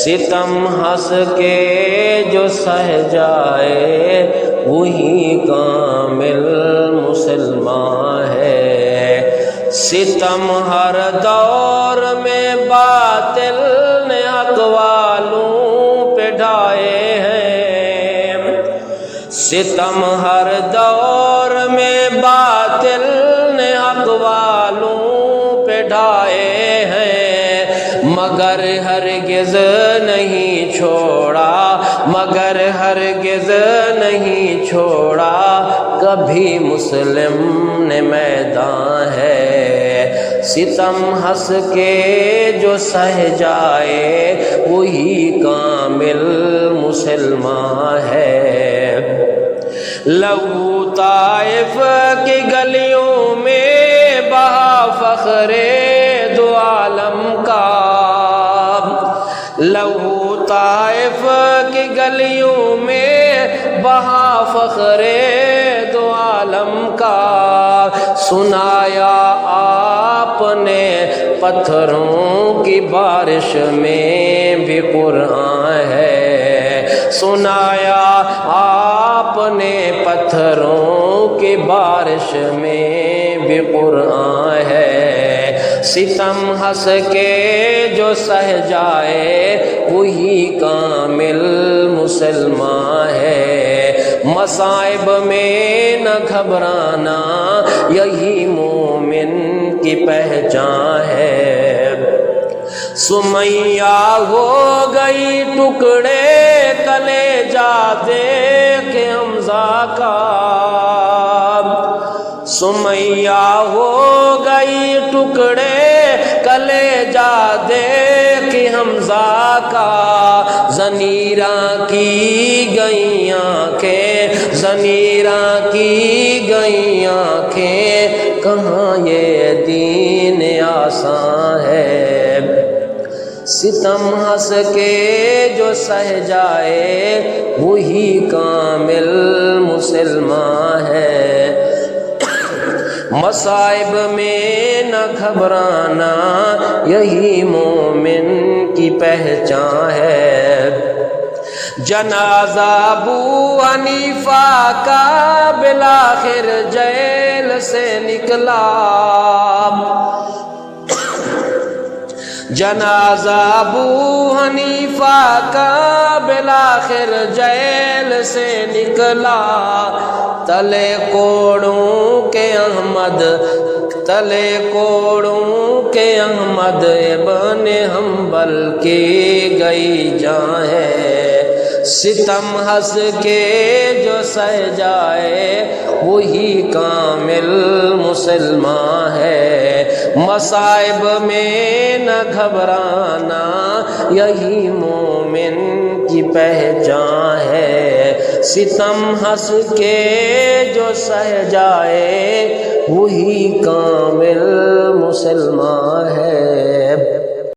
ستم ہنس کے جو سہ جائے وہی کامل مسلمان ہے۔ ستم ہر دور میں باطل نے حق والوں پہ ڈھائے ہیں۔ ستم ہر دور میں باطل نے حق والوں پہ ڈھائے ہیں، مگر ہرگز نہیں چھوڑا، مگر ہرگز نہیں چھوڑا کبھی مسلم نے میدان ہے۔ ستم ہنس کے جو سہ جائے وہی کامل مسلمان ہے۔ لہو طائف کی گلیوں میں بہا فخر دو عالم کا، لہو طائف کی گلیوں میں بہا فخر دو عالم کا، سنایا آپ نے پتھروں کی بارش میں بھی قرآن ہے، سنایا آپ نے پتھروں کی بارش میں بھی قرآن ہے۔ ستم ہنس کے جو سہ جائے وہی کامل مسلمان ہے۔ مصائب میں نہ گھبرانا یہی مومن کی پہچان ہے۔ سمیہ ہو گئی ٹکڑے کلیجہ دیکھ حمزہ کا، سمیہ ہو گئی ٹکڑے کلیجہ دیکھ حمزہ کا، زنیراں کی گئی آنکھیں، زنیراں کی گئی آنکھیں، کہاں یہ دین آسان ہے۔ ستم ہنس کے جو سہ جائے وہی کامل مسلمان ہے۔ مصائب میں نہ گھبرانا یہی مومن کی پہچان ہے۔ جنازہ ابو حنیفہ کا بالآخر جیل سے نکلا، جنازہ ابو حنیفہ کا بالآخر جیل سے نکلا، تلے کوڑوں کے احمد، تلے کوڑوں کے احمد ابن حنبل کی گئی جان ہے۔ ستم ہنس کے جو سہ جائے وہی کامل مسلمان ہے۔ مصائب میں نہ گھبرانا یہی مومن کی پہچان ہے۔ ستم ہنس کے جو سہ جائے وہی کامل مسلمان ہے۔